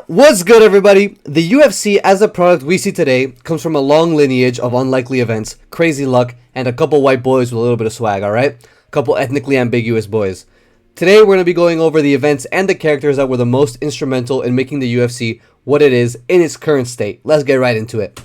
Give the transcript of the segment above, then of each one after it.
What's good, everybody? The UFC as a product we see today comes from a long lineage of unlikely events, crazy luck, and a couple white boys with a little bit of swag, alright? A couple ethnically ambiguous boys. Today we're going to be going over the events and the characters that were the most instrumental in making the UFC what it is in its current state. Let's get right into it.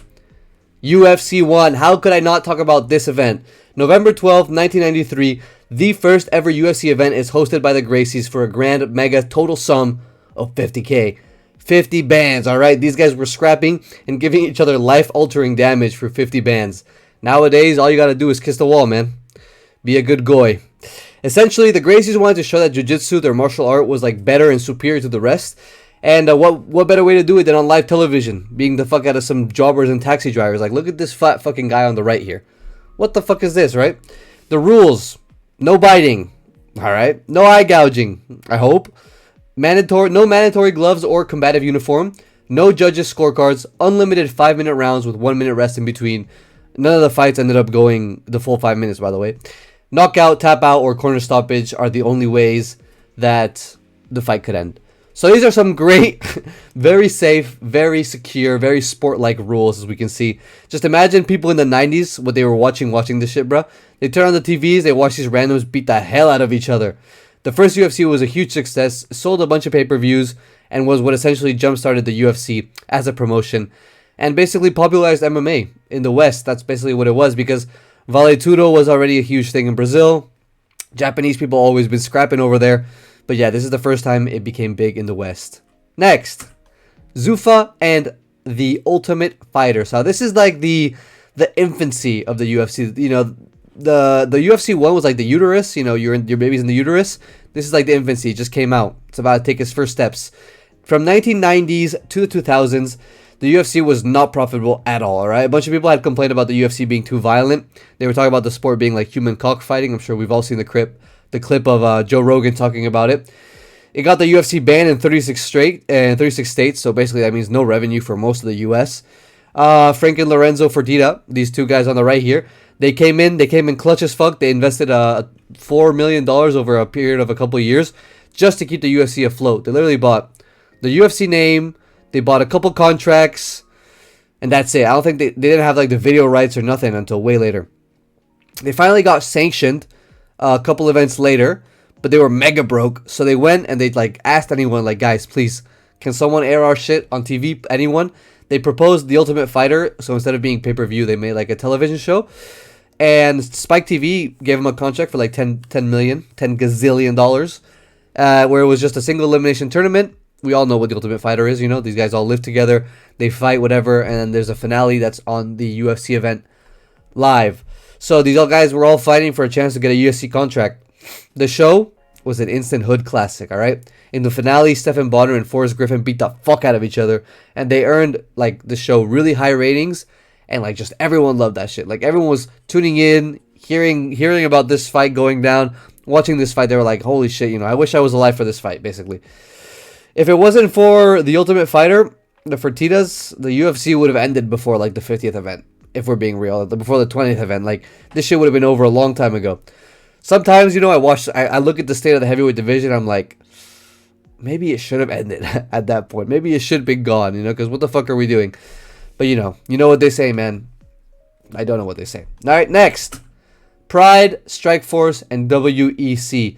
UFC 1. How could I not talk about this event? November 12th, 1993, the first ever UFC event is hosted by the Gracies for a grand mega total sum of 50k. 50 bands, alright? These guys were scrapping and giving each other life-altering damage for 50 bands. Nowadays, all you gotta do is kiss the wall, man. Be a good goy. Essentially, the Gracies wanted to show that jiu-jitsu, their martial art, was like better and superior to the rest. And what better way to do it than on live television, being the fuck out of some jobbers and taxi drivers. Like, look at this fat fucking guy on the right here. What the fuck is this, right? The rules: no biting, alright? No eye gouging, I hope. No mandatory gloves or combative uniform. No judges' scorecards. Unlimited 5-minute rounds with 1 minute rest in between. None of the fights ended up going the full 5 minutes, by the way. Knockout, tap out, or corner stoppage are the only ways that the fight could end. So these are some great, very safe, very secure, very sport-like rules, as we can see. Just imagine people in the 90s, what they were watching this shit, bruh. They turn on the TVs, they watch these randoms beat the hell out of each other. The first UFC was a huge success, sold a bunch of pay-per-views, and was what essentially jump-started the UFC as a promotion, and basically popularized MMA in the West. That's basically what it was, because Vale Tudo was already a huge thing in Brazil. Japanese people always been scrapping over there. But yeah, this is the first time it became big in the West. Next, Zuffa and the Ultimate Fighter. So this is like the infancy of the UFC. You know, the UFC 1 was like the uterus. You know, your baby's in the uterus. This is like the infancy. It just came out. It's about to take its first steps. From 1990s to the 2000s, the UFC was not profitable at all. All right, a bunch of people had complained about the UFC being too violent. They were talking about the sport being like human cockfighting. I'm sure we've all seen the clip of Joe Rogan talking about it. It got the UFC banned in 36 states, so basically that means no revenue for most of the US. Frank and Lorenzo Fertitta, these two guys on the right here, they came in clutch as fuck. They invested $4 million over a period of a couple of years just to keep the UFC afloat. They literally bought the UFC name, they bought a couple contracts, and that's it. I don't think they didn't have like the video rights or nothing until way later. They finally got sanctioned a couple events later, but they were mega broke, so they went and they like asked anyone, like, guys, please, can someone air our shit on TV? Anyone? They proposed the Ultimate Fighter, so instead of being pay-per-view, they made like a television show, and Spike TV gave them a contract for like $10 gazillion, where it was just a single elimination tournament. We all know what the Ultimate Fighter is, you know, these guys all live together, they fight, whatever, and then there's a finale that's on the UFC event live. So these guys were all fighting for a chance to get a UFC contract. The show was an instant hood classic, alright? In the finale, Stephen Bonner and Forrest Griffin beat the fuck out of each other, and they earned, like, the show really high ratings, and, like, just everyone loved that shit. Like, everyone was tuning in, hearing about this fight going down, watching this fight. They were like, holy shit, you know, I wish I was alive for this fight, basically. If it wasn't for the Ultimate Fighter, the Fertittas, the UFC would have ended before, like, the 50th event. If we're being real, before the 20th event, like, this shit would have been over a long time ago. Sometimes, you know, I look at the state of the heavyweight division, I'm like, maybe it should have ended at that point. Maybe it should have been gone, you know, because what the fuck are we doing? But you know what they say, man. I don't know what they say. All right, next, Pride, Strikeforce, and WEC.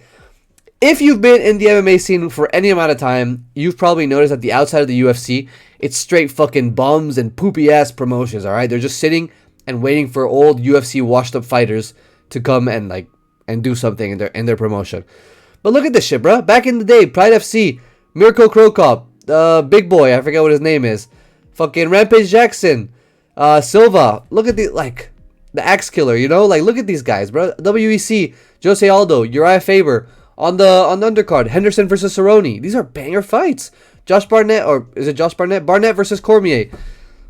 If you've been in the MMA scene for any amount of time, you've probably noticed that the outside of the UFC, it's straight fucking bums and poopy ass promotions, alright? They're just sitting and waiting for old UFC washed up fighters to come and do something in their promotion. But look at this shit, bro. Back in the day, Pride FC, Mirko Krokop, Big Boy, I forget what his name is. Fucking Rampage Jackson, Silva. Look at the Axe Killer, you know? Like, look at these guys, bro. WEC, Jose Aldo, Uriah Faber. On the undercard, Henderson versus Cerrone. These are banger fights. Josh Barnett, or is it Josh Barnett? Barnett versus Cormier.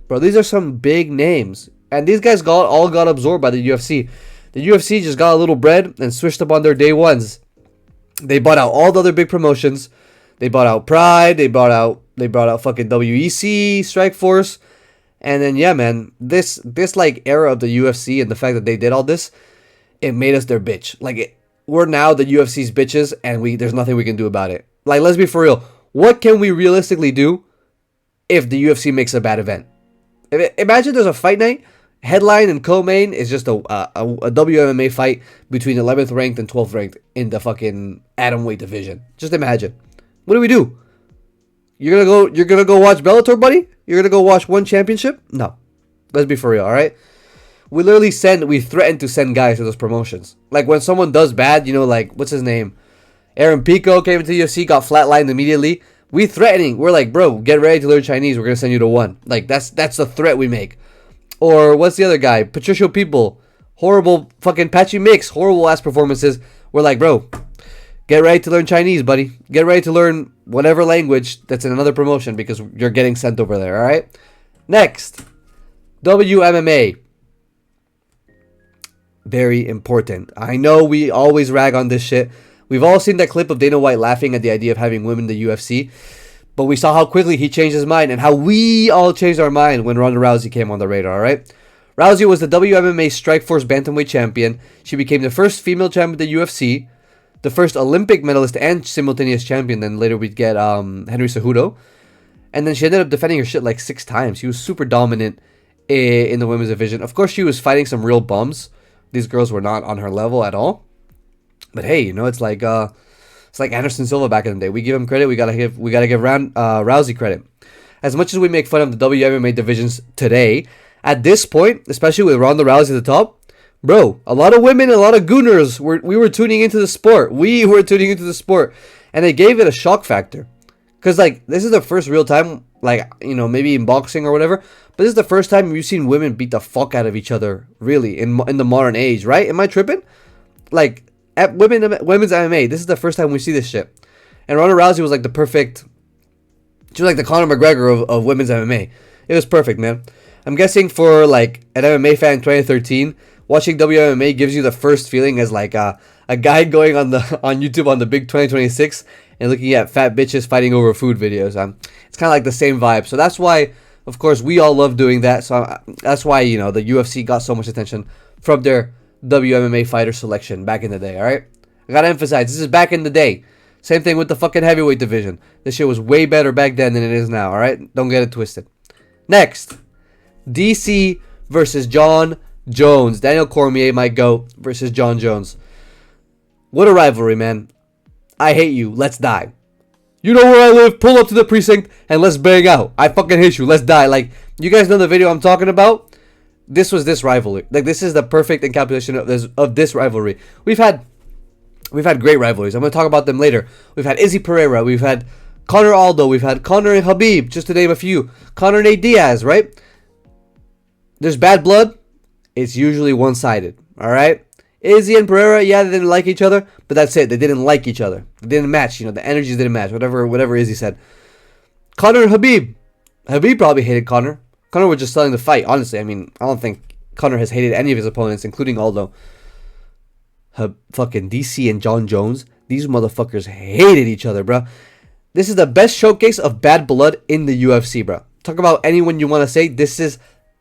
Bro, these are some big names. And these guys all got absorbed by the UFC. The UFC just got a little bread and switched up on their day ones. They bought out all the other big promotions. They bought out Pride. They brought out fucking WEC, Strikeforce. And then, yeah, man, this like era of the UFC and the fact that they did all this, it made us their bitch. Like, we're now the UFC's bitches, and there's nothing we can do about it. Like, let's be for real. What can we realistically do if the UFC makes a bad event. Imagine there's a fight night, headline and co-main is just a WMMA fight between 11th ranked and 12th ranked in the fucking atomweight division. Just imagine. What do we do? You're gonna go watch Bellator, buddy? You're gonna go watch one championship? No. Let's be for real, alright? We threaten to send guys to those promotions. Like when someone does bad, you know, like what's his name? Aaron Pico came into the UFC, got flatlined immediately. We're like, bro, get ready to learn Chinese. We're gonna send you to one. Like that's the threat we make. Or what's the other guy? Patricio People. Horrible fucking Patchy Mix. Horrible ass performances. We're like, bro, get ready to learn Chinese, buddy. Get ready to learn whatever language that's in another promotion because you're getting sent over there, alright? Next. WMMA. Very important. I know we always rag on this shit. We've all seen that clip of Dana White laughing at the idea of having women in the UFC. But we saw how quickly he changed his mind and how we all changed our mind when Ronda Rousey came on the radar, alright? Rousey was the WMMA Strikeforce Bantamweight Champion. She became the first female champion of the UFC, the first Olympic medalist and simultaneous champion. Then later we'd get Henry Cejudo. And then she ended up defending her shit like 6 times. She was super dominant in the women's division. Of course, she was fighting some real bums. These girls were not on her level at all. But hey, you know, it's like Anderson Silva back in the day. We give him credit. We gotta give Rousey credit. As much as we make fun of the WMMA divisions today, at this point, especially with Ronda Rousey at the top, bro, a lot of women, a lot of gooners we were tuning into the sport. We were tuning into the sport, and they gave it a shock factor. Cause like this is the first real time, like, you know, maybe in boxing or whatever, but this is the first time you've seen women beat the fuck out of each other, really, in the modern age, right? Am I tripping? Like at women's MMA, this is the first time we see this shit. And Ronda Rousey was like the perfect. She was like the Conor McGregor of women's MMA. It was perfect, man. I'm guessing for like an MMA fan in 2013, watching WMMA gives you the first feeling as like a guy going on YouTube on the big 2026 and looking at fat bitches fighting over food videos. It's kind of like the same vibe. So that's why, of course, we all love doing that. So that's why, you know, the UFC got so much attention from their WMMA fighter selection back in the day, alright? I gotta emphasize, this is back in the day. Same thing with the fucking heavyweight division. This shit was way better back then than it is now, alright? Don't get it twisted. Next, DC versus John Jones. Daniel Cormier, my GOAT, versus John Jones. What a rivalry, man. I hate you. Let's die. You know where I live? Pull up to the precinct and let's bang out. I fucking hate you. Let's die. Like, you guys know the video I'm talking about? This was this rivalry. Like, this is the perfect encapsulation of this rivalry. We've had great rivalries. I'm going to talk about them later. We've had Izzy Pereira. We've had Conor Aldo. We've had Conor and Khabib, just to name a few. Conor and Nate Diaz, right? There's bad blood. It's usually one-sided, all right? Izzy and Pereira, yeah, they didn't like each other, but that's it. They didn't like each other. They didn't match, you know, the energies didn't match, whatever Izzy said. Conor and Khabib. Khabib probably hated Conor. Conor was just selling the fight, honestly. I mean, I don't think Conor has hated any of his opponents, including Aldo. Fucking DC and John Jones, these motherfuckers hated each other, bro. This is the best showcase of bad blood in the UFC, bro. Talk about anyone you want to say. This is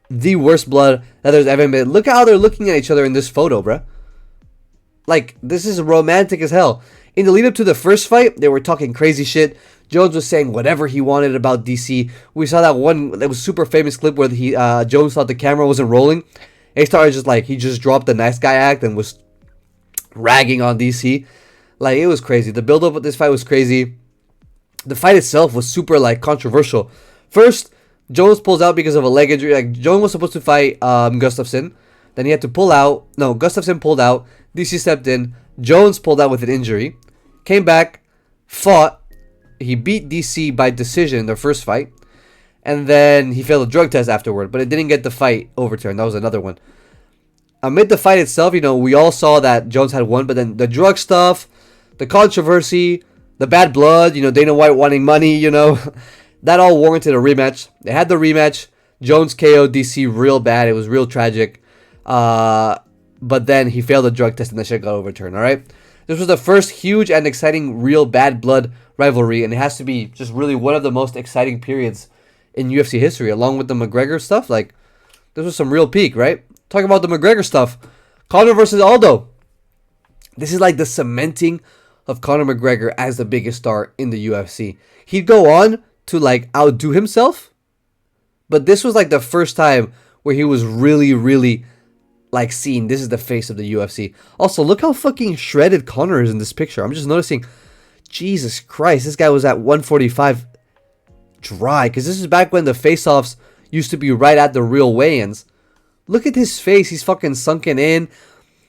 the worst blood that there's ever been. Look how they're looking at each other in this photo, bro. Like, this is romantic as hell. In the lead up to the first fight, they were talking crazy shit. Jones was saying whatever he wanted about DC. We saw that was super famous clip where Jones thought the camera wasn't rolling. And he started he just dropped the nice guy act and was ragging on DC. Like, it was crazy. The build up of this fight was crazy. The fight itself was super controversial. First, Jones pulls out because of a leg injury. Like, Jones was supposed to fight Gustafsson. Then he had to pull out. No, Gustafsson pulled out. DC stepped in. Jones pulled out with an injury. Came back. Fought. He beat DC by decision in their first fight. And then he failed a drug test afterward. But it didn't get the fight overturned. That was another one. Amid the fight itself, you know, we all saw that Jones had won. But then the drug stuff, the controversy, the bad blood, you know, Dana White wanting money, you know. That all warranted a rematch. They had the rematch. Jones KO'd DC real bad. It was real tragic. But then he failed the drug test and the shit got overturned, alright? This was the first huge and exciting real bad blood rivalry, and it has to be just really one of the most exciting periods in UFC history, along with the McGregor stuff. Like, this was some real peak, right? Talk about the McGregor stuff. Conor versus Aldo. This is like the cementing of Conor McGregor as the biggest star in the UFC. He'd go on to outdo himself But this was like the first time where he was really, really like seen. This is the face of the UFC. Also, look how fucking shredded Conor is in this picture. I'm just noticing, Jesus Christ, this guy was at 145 dry. Because this is back when the face-offs used to be right at the real weigh-ins. Look at his face. He's fucking sunken in.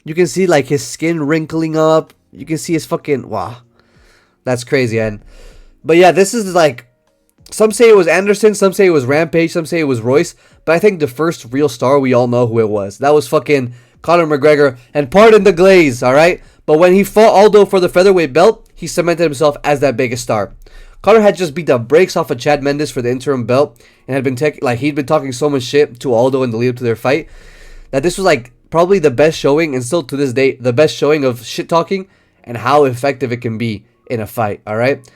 You can see like his skin wrinkling up. You can see his fucking... Wow. That's crazy, man. But yeah, this is like... Some say it was Anderson, some say it was Rampage, some say it was Royce. But I think the first real star, we all know who it was. That was fucking Conor McGregor. And pardon the glaze, alright? But when he fought Aldo for the featherweight belt, he cemented himself as that biggest star. Conor had just beat the brakes off of Chad Mendes for the interim belt. And had been he'd been talking so much shit to Aldo in the lead up to their fight. That this was like probably the best showing, and still to this day, the best showing of shit talking and how effective it can be in a fight, alright?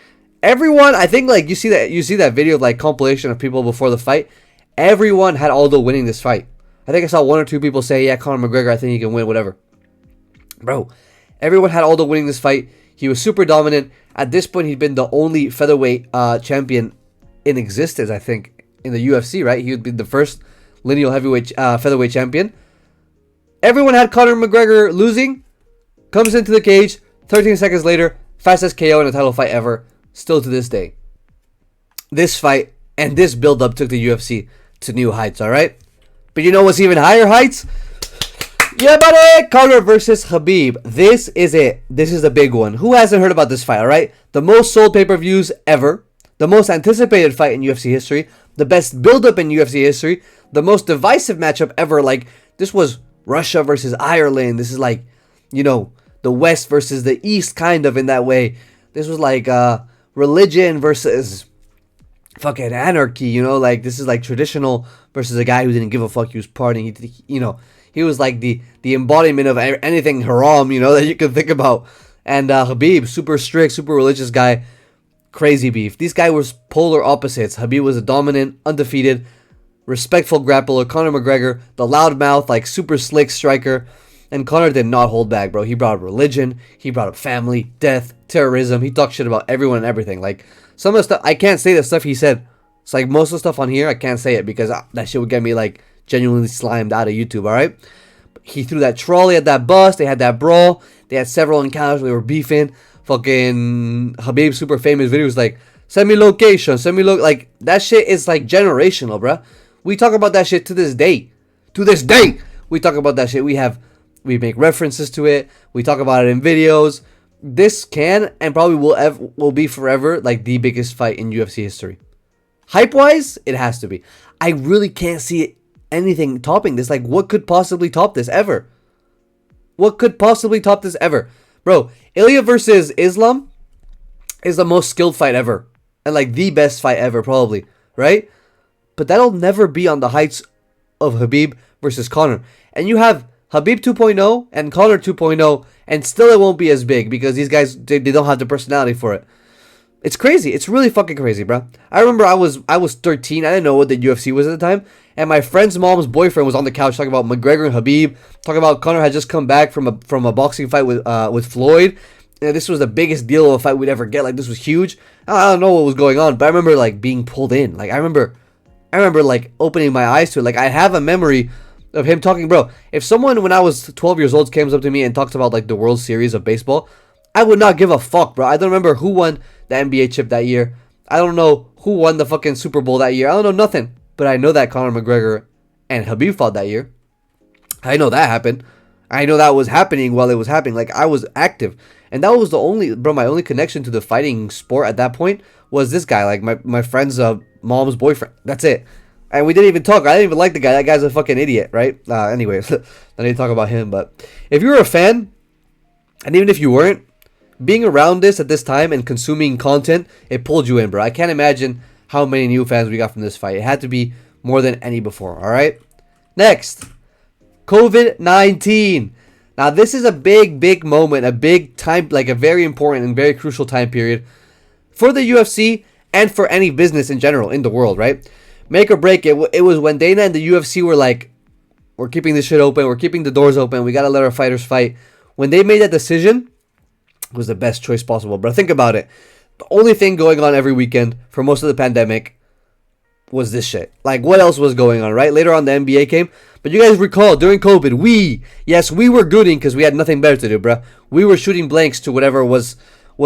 Everyone, I think like you see that video of like compilation of people before the fight. Everyone had Aldo winning this fight. I think I saw 1 or 2 people say, yeah, Conor McGregor, I think he can win, whatever. Bro, everyone had Aldo winning this fight. He was super dominant. At this point, he'd been the only featherweight champion in existence, I think, in the UFC, right? He would be the first lineal heavyweight featherweight champion. Everyone had Conor McGregor losing. Comes into the cage. 13 seconds later, fastest KO in a title fight ever. Still to this day. This fight and this build-up took the UFC to new heights, alright? But you know what's even higher heights? Yeah, buddy! Conor versus Khabib. This is it. This is the big one. Who hasn't heard about this fight, alright? The most sold pay-per-views ever. The most anticipated fight in UFC history. The best build-up in UFC history. The most divisive matchup ever. Like, this was Russia versus Ireland. This is like, you know, the West versus the East, kind of, in that way. This was like, religion versus fucking anarchy, you know, like this is like traditional versus a guy who didn't give a fuck. He was partying, he was like the embodiment of anything haram, you know, that you can think about. And Khabib, super strict, super religious guy, crazy beef. These guys were polar opposites. Khabib was a dominant, undefeated, respectful grappler. Conor McGregor, the loudmouth, like super slick striker. And Conor did not hold back, bro. He brought up religion. He brought up family, death, terrorism. He talked shit about everyone and everything. Like, some of the stuff, I can't say the stuff he said. It's like most of the stuff on here, I can't say it because that shit would get me, like, genuinely slimed out of YouTube, alright? He threw that trolley at that bus. They had that brawl. They had several encounters. They were beefing. Fucking Khabib, super famous videos, like, send me location, like, that shit is, like, generational, bro. We talk about that shit to this day. To this day, we talk about that shit. We make references to it. We talk about it in videos. This can and probably will be forever like the biggest fight in UFC history. Hype-wise, it has to be. I really can't see anything topping this. Like, what could possibly top this ever? What could possibly top this ever? Bro, Ilya versus Islam is the most skilled fight ever. And like the best fight ever, probably. Right? But that'll never be on the heights of Khabib versus Conor. And you have Khabib 2.0 and Conor 2.0, and still it won't be as big because these guys, they don't have the personality for it. It's crazy. It's really fucking crazy, bro. I remember I was 13. I didn't know what the UFC was at the time, and my friend's mom's boyfriend was on the couch talking about McGregor and Khabib, talking about Conor had just come back from a boxing fight with Floyd, and this was the biggest deal of a fight we'd ever get. Like, this was huge. I don't know what was going on, but I remember like being pulled in. Like, I remember like opening my eyes to it. Like, I have a memory of him talking, bro. If someone when I was 12 years old came up to me and talked about like the World Series of baseball, I would not give a fuck, bro. I don't remember who won the NBA chip that year. I don't know who won the fucking Super Bowl that year. I don't know nothing. But I know that Conor McGregor and Khabib fought that year. I know that happened. I know that was happening while it was happening. Like, I was active. And that was my only connection to the fighting sport at that point was this guy, like my friend's mom's boyfriend. That's it. And we didn't even talk. I didn't even like the guy. That guy's a fucking idiot, right? Anyways, I need to talk about him. But if you were a fan, and even if you weren't, being around this at this time and consuming content, it pulled you in, bro. I can't imagine how many new fans we got from this fight. It had to be more than any before, all right? Next, COVID-19. Now, this is a big moment, a big time, like a very important and very crucial time period for the UFC and for any business in general in the world, right? Make or break, it was when Dana and the UFC were like, we're keeping this shit open, we're keeping the doors open, we gotta let our fighters fight. When they made that decision, it was the best choice possible. But think about it. The only thing going on every weekend for most of the pandemic was this shit. Like, what else was going on, right? Later on, the NBA came. But you guys recall, during COVID, we were gooning because we had nothing better to do, bruh. We were shooting blanks to whatever was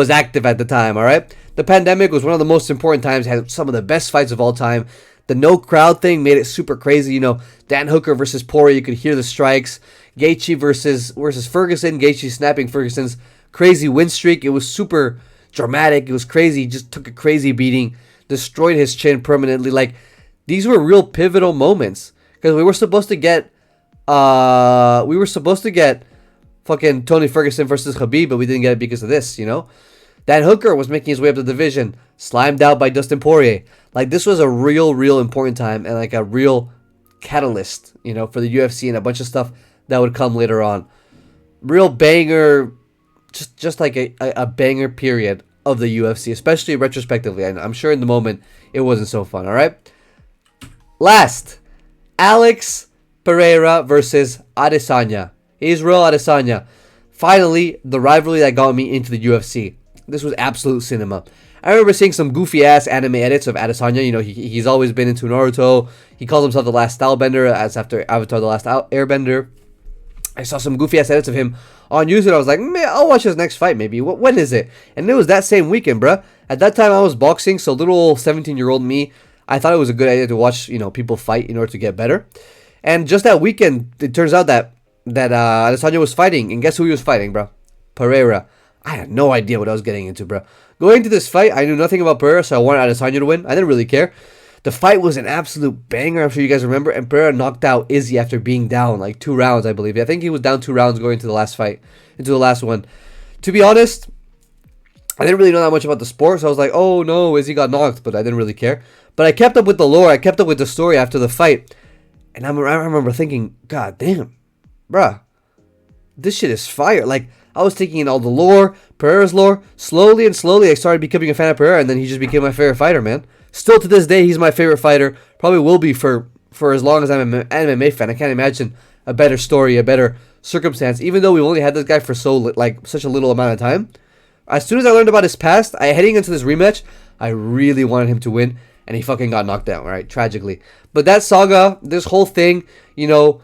active at the time, all right? The pandemic was one of the most important times, had some of the best fights of all time. The no crowd thing made it super crazy. You know, Dan Hooker versus Poirier, you could hear the strikes. Gaethje versus Ferguson, Gaethje snapping Ferguson's crazy win streak. It was super dramatic. It was crazy. He just took a crazy beating, destroyed his chin permanently. Like, these were real pivotal moments because we were supposed to get fucking Tony Ferguson versus Khabib, but we didn't get it because of this, you know? Dan Hooker was making his way up the division, slimed out by Dustin Poirier. Like, this was a real important time and like a real catalyst, you know, for the UFC and a bunch of stuff that would come later on. Real banger, just like a banger period of the UFC, especially retrospectively. And I'm sure in the moment it wasn't so fun, all right? Last, Alex Pereira versus Adesanya. Israel Adesanya. Finally, the rivalry that got me into the UFC. This was absolute cinema. I remember seeing some goofy ass anime edits of Adesanya. You know, he's always been into Naruto. He calls himself the last Stylebender, as after Avatar: The Last Airbender. I saw some goofy ass edits of him on YouTube. I was like, man, I'll watch his next fight maybe. When is it? And it was that same weekend, bruh. At that time, I was boxing, so little 17-year-old me, I thought it was a good idea to watch, you know, people fight in order to get better. And just that weekend, it turns out that Adesanya was fighting, and guess who he was fighting, bro? Pereira. I had no idea what I was getting into, bro. Going into this fight, I knew nothing about Pereira, so I wanted Adesanya to win. I didn't really care. The fight was an absolute banger, I'm sure you guys remember, and Pereira knocked out Izzy after being down like 2 rounds, I believe. I think he was down 2 rounds going into the last fight, into the last one. To be honest, I didn't really know that much about the sport, so I was like, oh no, Izzy got knocked, but I didn't really care. But I kept up with the lore, I kept up with the story after the fight, and I remember thinking, god damn, bruh, this shit is fire. Like, I was taking in all the lore, Pereira's lore. Slowly and slowly, I started becoming a fan of Pereira, and then he just became my favorite fighter, man. Still to this day, he's my favorite fighter. Probably will be for as long as I'm an MMA fan. I can't imagine a better story, a better circumstance. Even though we've only had this guy for such a little amount of time. As soon as I learned about his past, heading into this rematch, I really wanted him to win, and he fucking got knocked down, right? Tragically. But that saga, this whole thing, you know,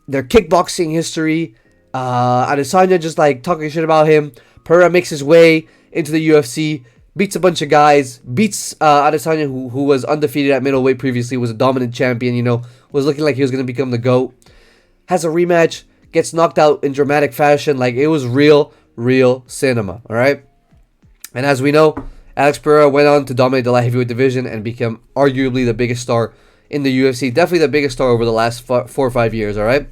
their kickboxing history, Adesanya just like talking shit about him. Pereira makes his way into the UFC, beats a bunch of guys, beats Adesanya, who was undefeated at middleweight previously, was a dominant champion, you know, was looking like he was going to become the GOAT. Has a rematch, gets knocked out in dramatic fashion. Like, it was real cinema, all right? And as we know, Alex Pereira went on to dominate the light heavyweight division and become arguably the biggest star in the UFC. Definitely the biggest star over the last 4 or 5 years, all right?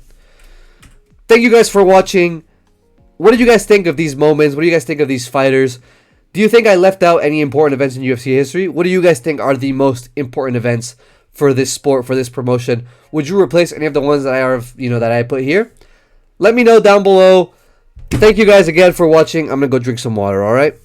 Thank you guys for watching. What did you guys think of these moments? What do you guys think of these fighters? Do you think I left out any important events in UFC history? What do you guys think are the most important events for this sport, for this promotion? Would you replace any of the ones that I put here? Let me know down below. Thank you guys again for watching. I'm gonna go drink some water, all right?